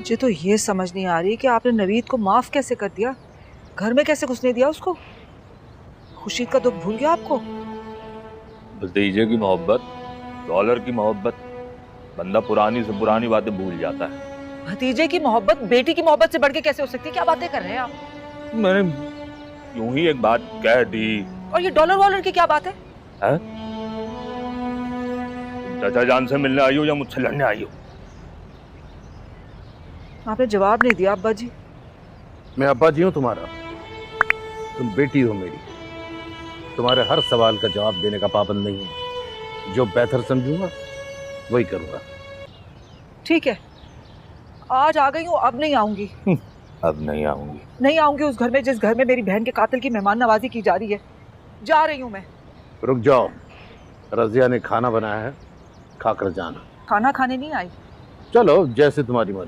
मुझे तो ये समझ नहीं आ रही कि आपने नवीद को माफ कैसे कर दिया, घर में कैसे घुसने दिया उसको। खुर्शीद का दुख भूल गया आपको। भतीजे की मोहब्बत, डॉलर की मोहब्बत, बंदा पुरानी से पुरानी बातें भूल जाता है। भतीजे की मोहब्बत बेटी की मोहब्बत से बढ़ के कैसे हो सकती है? क्या बातें कर रहे हैं आप? मैंने यूं ही एक बात कह दी। और ये डॉलर वॉलर की क्या बात है? तुम चाचा जान से मिलने आई हो या मुझसे लड़ने आई हो? आपने जवाब नहीं दिया अब्बा जी। मैं अब्बा जी हूं तुम्हारा, तुम बेटी हो मेरी। तुम्हारे हर सवाल का जवाब देने का पाबंद नहीं है। जो बेहतर समझूंगा वही करूंगा। ठीक है, आज आ गई हूँ, अब नहीं आऊंगी। अब नहीं आऊंगी? नहीं आऊंगी उस घर में जिस घर में मेरी बहन के कातिल की मेहमान नवाजी की जा रही है। जा रही हूँ मैं। रुक जाओ, रजिया ने खाना बनाया है, खाकर जाना। खाना खाने नहीं आई। चलो जैसे तुम्हारी मर्जी।